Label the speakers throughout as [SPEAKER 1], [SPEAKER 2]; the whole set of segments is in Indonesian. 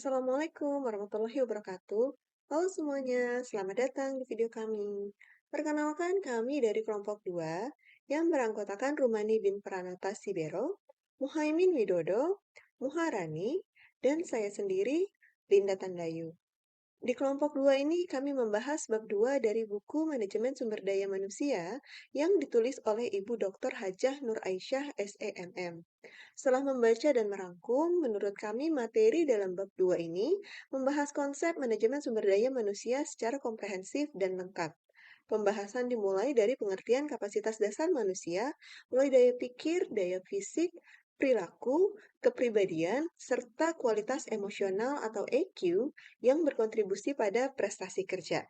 [SPEAKER 1] Assalamualaikum warahmatullahi wabarakatuh. Halo semuanya, selamat datang di video kami. Perkenalkan kami dari kelompok 2 yang beranggotakan Rumani bin Pranata Sibero, Muhaimin Widodo, Muharani, dan saya sendiri, Linda Tandayu. Di kelompok 2 ini kami membahas bab 2 dari buku Manajemen Sumber Daya Manusia yang ditulis oleh Ibu Dr. Hajah Nur Aisyah SEMM. Setelah membaca dan merangkum, menurut kami materi dalam bab 2 ini membahas konsep manajemen sumber daya manusia secara komprehensif dan lengkap. Pembahasan dimulai dari pengertian kapasitas dasar manusia, mulai daya pikir, daya fisik, perilaku, kepribadian, serta kualitas emosional atau EQ yang berkontribusi pada prestasi kerja.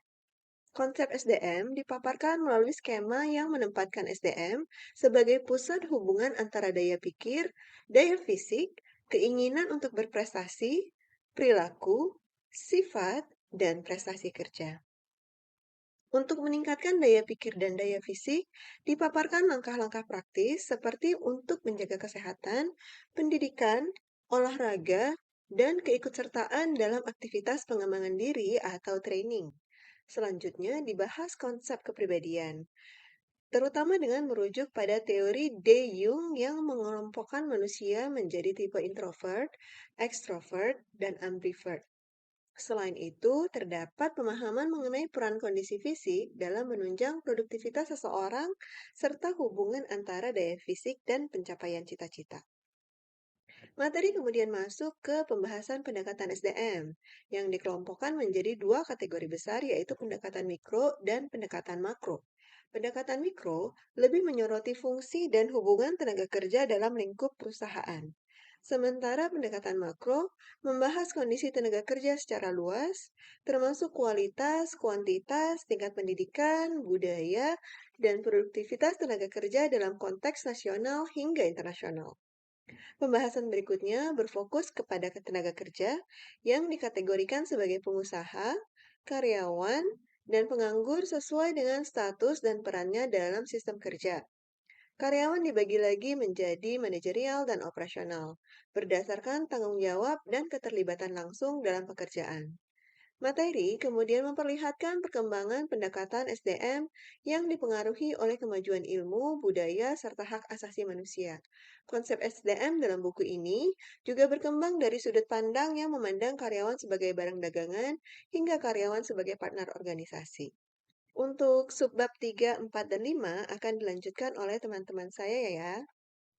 [SPEAKER 1] Konsep SDM dipaparkan melalui skema yang menempatkan SDM sebagai pusat hubungan antara daya pikir, daya fisik, keinginan untuk berprestasi, perilaku, sifat, dan prestasi kerja. Untuk meningkatkan daya pikir dan daya fisik, dipaparkan langkah-langkah praktis seperti untuk menjaga kesehatan, pendidikan, olahraga, dan keikutsertaan dalam aktivitas pengembangan diri atau training. Selanjutnya dibahas konsep kepribadian, terutama dengan merujuk pada teori De Jong yang mengelompokkan manusia menjadi tipe introvert, extrovert, dan ambivert. Selain itu, terdapat pemahaman mengenai peran kondisi fisik dalam menunjang produktivitas seseorang serta hubungan antara daya fisik dan pencapaian cita-cita. Materi kemudian masuk ke pembahasan pendekatan SDM, yang dikelompokkan menjadi dua kategori besar yaitu pendekatan mikro dan pendekatan makro. Pendekatan mikro lebih menyoroti fungsi dan hubungan tenaga kerja dalam lingkup perusahaan. Sementara pendekatan makro membahas kondisi tenaga kerja secara luas, termasuk kualitas, kuantitas, tingkat pendidikan, budaya, dan produktivitas tenaga kerja dalam konteks nasional hingga internasional. Pembahasan berikutnya berfokus kepada tenaga kerja yang dikategorikan sebagai pengusaha, karyawan, dan penganggur sesuai dengan status dan perannya dalam sistem kerja. Karyawan dibagi lagi menjadi manajerial dan operasional, berdasarkan tanggung jawab dan keterlibatan langsung dalam pekerjaan. Materi kemudian memperlihatkan perkembangan pendekatan SDM yang dipengaruhi oleh kemajuan ilmu, budaya, serta hak asasi manusia. Konsep SDM dalam buku ini juga berkembang dari sudut pandang yang memandang karyawan sebagai barang dagangan hingga karyawan sebagai partner organisasi. Untuk subbab 3, 4, dan 5 akan dilanjutkan oleh teman-teman saya ya.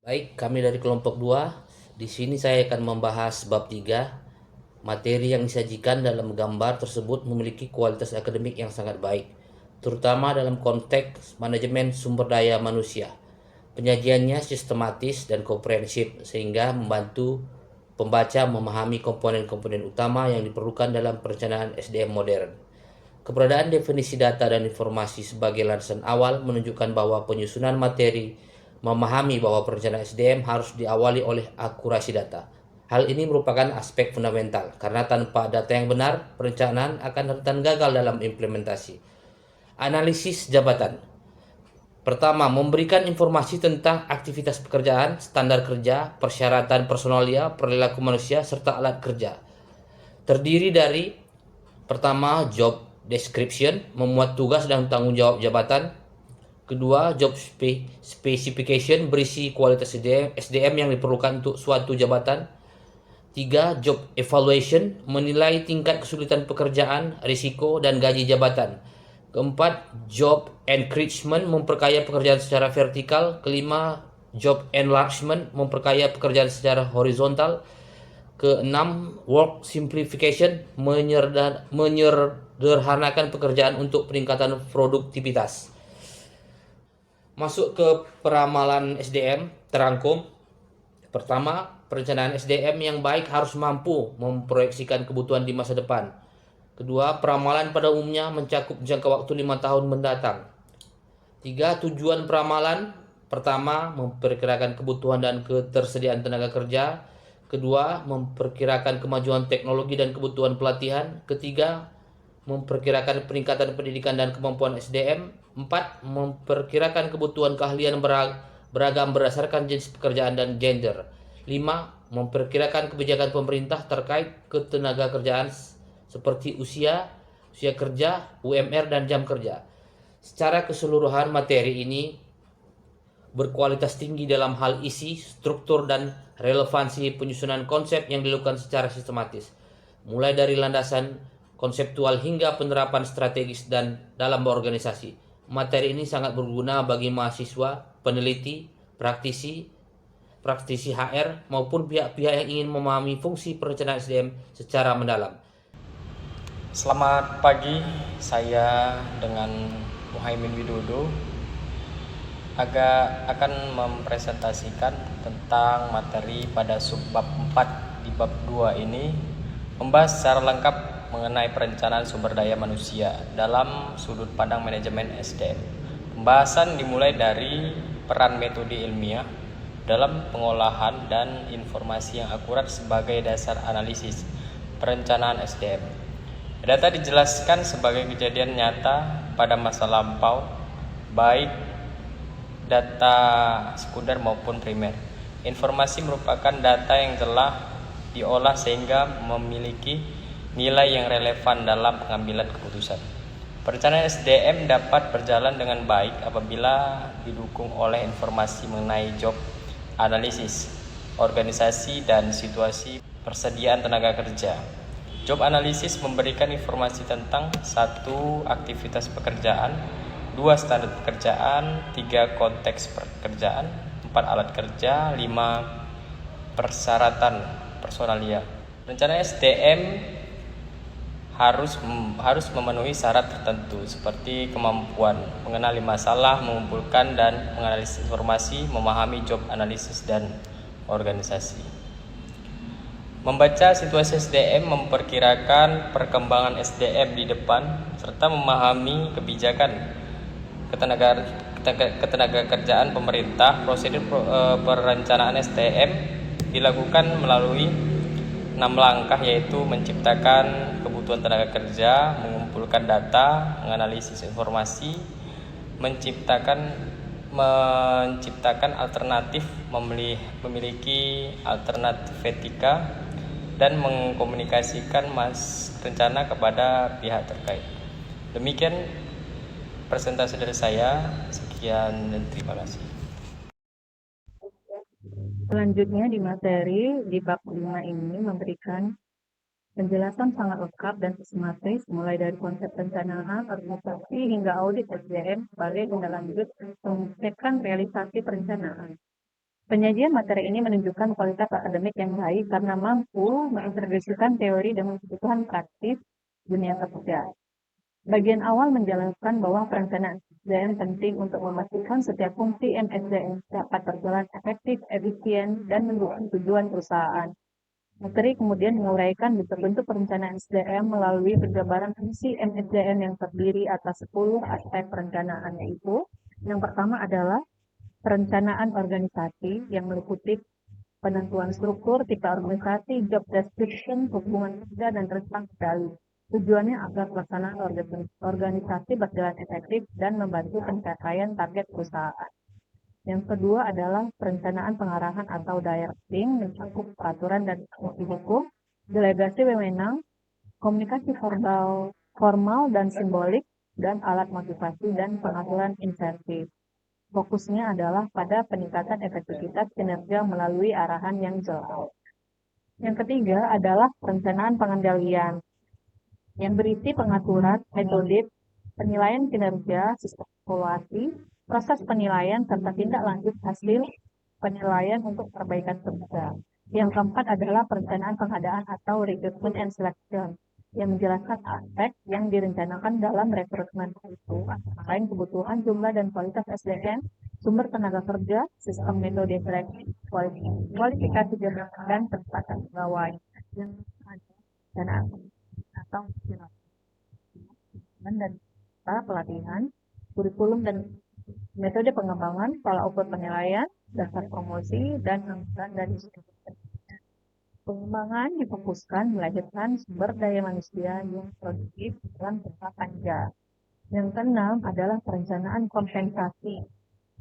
[SPEAKER 2] Baik, kami dari kelompok 2. Di sini saya akan membahas bab 3. Materi yang disajikan dalam gambar tersebut memiliki kualitas akademik yang sangat baik, terutama dalam konteks manajemen sumber daya manusia. Penyajiannya sistematis dan komprehensif sehingga membantu pembaca memahami komponen-komponen utama yang diperlukan dalam perencanaan SDM modern. Keberadaan definisi data dan informasi sebagai landasan awal menunjukkan bahwa penyusunan materi memahami bahwa perencanaan SDM harus diawali oleh akurasi data. Hal ini merupakan aspek fundamental karena tanpa data yang benar, perencanaan akan rentan gagal dalam implementasi. Analisis jabatan. Pertama, memberikan informasi tentang aktivitas pekerjaan, standar kerja, persyaratan personalia, perilaku manusia, serta alat kerja. Terdiri dari pertama, job description, memuat tugas dan tanggung jawab jabatan. Kedua, job specification, berisi kualitas SDM yang diperlukan untuk suatu jabatan. Tiga, job evaluation, menilai tingkat kesulitan pekerjaan, risiko, dan gaji jabatan. Keempat, job enrichment, memperkaya pekerjaan secara vertikal. Kelima, job enlargement, memperkaya pekerjaan secara horizontal. Keenam, work simplification, menyederhanakan pekerjaan untuk peningkatan produktivitas. Masuk ke peramalan SDM terangkum. Pertama, perencanaan SDM yang baik harus mampu memproyeksikan kebutuhan di masa depan. Kedua, peramalan pada umumnya mencakup jangka waktu 5 tahun mendatang. Tiga, tujuan peramalan. Pertama, memperkirakan kebutuhan dan ketersediaan tenaga kerja. Kedua, memperkirakan kemajuan teknologi dan kebutuhan pelatihan. Ketiga, memperkirakan peningkatan pendidikan dan kemampuan SDM. Empat, memperkirakan kebutuhan keahlian beragam berdasarkan jenis pekerjaan dan gender. Lima, memperkirakan kebijakan pemerintah terkait ketenaga kerjaan seperti usia kerja, UMR, dan jam kerja. Secara keseluruhan, materi ini berkualitas tinggi dalam hal isi, struktur, dan relevansi penyusunan konsep yang dilakukan secara sistematis, mulai dari landasan konseptual hingga penerapan strategis dan dalam organisasi. Materi ini sangat berguna bagi mahasiswa, peneliti, praktisi HR, maupun pihak-pihak yang ingin memahami fungsi perencanaan SDM secara mendalam.
[SPEAKER 3] Selamat pagi, saya dengan Muhaimin Widodo akan mempresentasikan tentang materi pada subbab 4 di bab 2 ini, membahas secara lengkap mengenai perencanaan sumber daya manusia dalam sudut pandang manajemen SDM. Pembahasan dimulai dari peran metode ilmiah dalam pengolahan dan informasi yang akurat sebagai dasar analisis perencanaan SDM. Data dijelaskan sebagai kejadian nyata pada masa lampau, baik data sekunder maupun primer. Informasi merupakan data yang telah diolah sehingga memiliki nilai yang relevan dalam pengambilan keputusan. Perencanaan SDM dapat berjalan dengan baik apabila didukung oleh informasi mengenai job analisis, organisasi, dan situasi persediaan tenaga kerja. Job analisis memberikan informasi tentang 1. Aktivitas pekerjaan, 2. Standar pekerjaan, 3. Konteks pekerjaan, 4. Alat kerja, 5. Persyaratan personalia. Rencana SDM harus memenuhi syarat tertentu seperti kemampuan mengenali masalah, mengumpulkan dan menganalisis informasi, memahami job analisis dan organisasi. Membaca situasi SDM, memperkirakan perkembangan SDM di depan, serta memahami kebijakan ketenaga kerjaan pemerintah. Prosedur perencanaan SDM dilakukan melalui 6 langkah, yaitu menciptakan kebutuhan tenaga kerja, mengumpulkan data, menganalisis informasi, menciptakan alternatif, memiliki alternatif etika, dan mengkomunikasikan rencana kepada pihak terkait. Demikian presentasi dari saya. Sekian dan terima kasih.
[SPEAKER 4] Selanjutnya di materi di bab 5 ini memberikan penjelasan sangat lengkap dan sistematis mulai dari konsep perencanaan, organisasi hingga audit SDM sebagai tindak lanjut mengecekkan realisasi perencanaan. Penyajian materi ini menunjukkan kualitas akademik yang baik karena mampu mengintegrasikan teori dengan kebutuhan praktis dunia kerja. Bagian awal menjelaskan bahwa perencanaan SDM penting untuk memastikan setiap fungsi MSDM dapat berjalan efektif, efisien, dan mendukung tujuan perusahaan. Materi kemudian menguraikan bentuk-bentuk perencanaan SDM melalui penjabaran fungsi MSDM yang terdiri atas 10 aspek perencanaan, yaitu yang pertama adalah perencanaan organisasi yang meliputi penentuan struktur, tipe organisasi, job description, hubungan kerja, dan rentang kendali. Tujuannya agar pelaksanaan organisasi berjalan efektif dan membantu pencapaian target perusahaan. Yang kedua adalah perencanaan pengarahan atau directing, mencakup peraturan dan sanksi hukum, delegasi wewenang, komunikasi formal dan simbolik, dan alat motivasi dan pengaturan insentif. Fokusnya adalah pada peningkatan efektivitas kinerja melalui arahan yang jelas. Yang ketiga adalah perencanaan pengendalian yang berisi pengaturan, metode, penilaian kinerja, sistem evaluasi, proses penilaian, serta tindak lanjut hasil penilaian untuk perbaikan kerja. Yang keempat adalah perencanaan pengadaan atau recruitment and selection yang menjelaskan aspek yang direncanakan dalam rekrutmen itu, antara lain kebutuhan, jumlah, dan kualitas SDM, sumber tenaga kerja, sistem metode seleksi, kualifikasi jabatan, dan penempatan pegawai. Yang ada perencanaan atau dan pelatihan, kurikulum dan metode pengembangan, pola ukur penilaian, dasar promosi, dan anggaran dari pengembangan difokuskan melahirkan sumber daya manusia yang produktif dalam jangka panjang. Yang keenam adalah perencanaan kompensasi,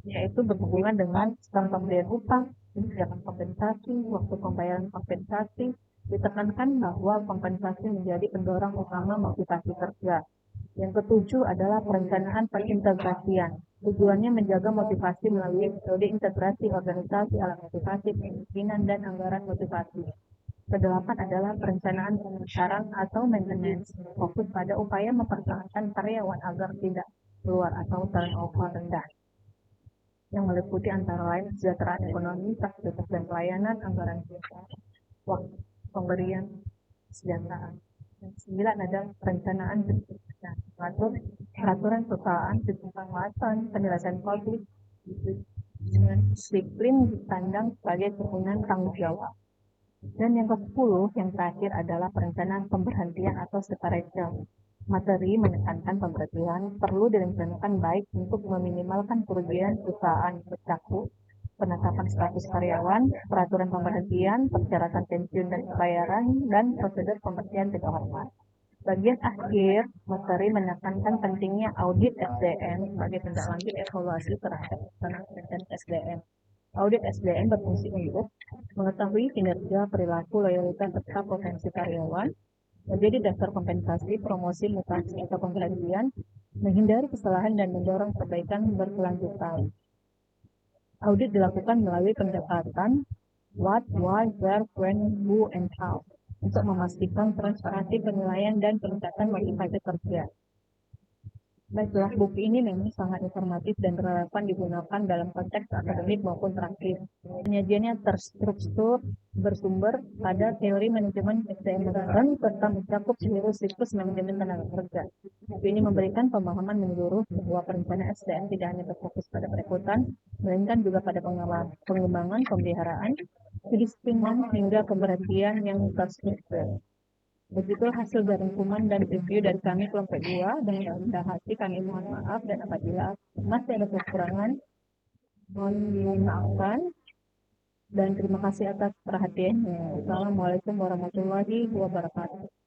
[SPEAKER 4] yaitu berhubungan dengan sistem pemberian upah, kebijakan kompensasi, waktu pembayaran kompensasi, ditekankan bahwa kompensasi menjadi pendorong utama motivasi kerja. Yang ketujuh adalah perencanaan perintegrasian. Tujuannya menjaga motivasi melalui metode integrasi organisasi, alat motivasi, pemimpinan, dan anggaran motivasi. Kedelapan adalah perencanaan pemasaran atau maintenance, fokus pada upaya mempertahankan karyawan agar tidak keluar atau turnover rendah, yang meliputi antara lain kesejahteraan ekonomi, fasilitas dan pelayanan, anggaran waktu pemberian kesejahteraan. Yang sembilan adalah perencanaan pendidikan, mengatur peraturan perusahaan tentang pengawasan penyelesaian konflik dengan disiplin dipandang sebagai kewenangan tanggung jawab. Dan yang ke-10, yang terakhir adalah perencanaan pemberhentian atau separation. Materi menekankan pemberhentian perlu direncanakan baik untuk meminimalkan kerugian perusahaan bercakup penetapan status karyawan, peraturan pemberhentian, persyaratan pensiun dan pembayaran, dan prosedur pemberhentian tidak hormat. Bagian akhir, materi menekankan pentingnya audit SDM sebagai tindak lanjut evaluasi terhadap pelaksanaan SDM. Audit SDM berfungsi untuk mengetahui kinerja, perilaku, loyalitas, serta potensi karyawan, menjadi dasar kompensasi, promosi, mutasi, atau penggantian, menghindari kesalahan dan mendorong perbaikan berkelanjutan. Audit dilakukan melalui pendekatan what, why, where, when, who, and how untuk memastikan transparansi penilaian dan peningkatan motivasi kerja. Baiklah, buku ini memang sangat informatif dan relevan digunakan dalam konteks akademik maupun praktis. Penyajiannya terstruktur, bersumber pada teori manajemen SDM modern, serta mencakup seluruh siklus manajemen tenaga kerja. Buku ini memberikan pemahaman menyeluruh bahwa perencanaan SDM tidak hanya berfokus pada perekrutan, melainkan juga pada pengembangan, pemeliharaan, kedisiplinan, hingga pemberhentian yang terstruktur. Begitulah hasil dari rangkuman dan review dari kami kelompok 2. Dengan rendah hati kami mohon maaf, dan apabila masih ada kekurangan, mohon dimaafkan. Dan terima kasih atas perhatiannya. Assalamualaikum warahmatullahi wabarakatuh.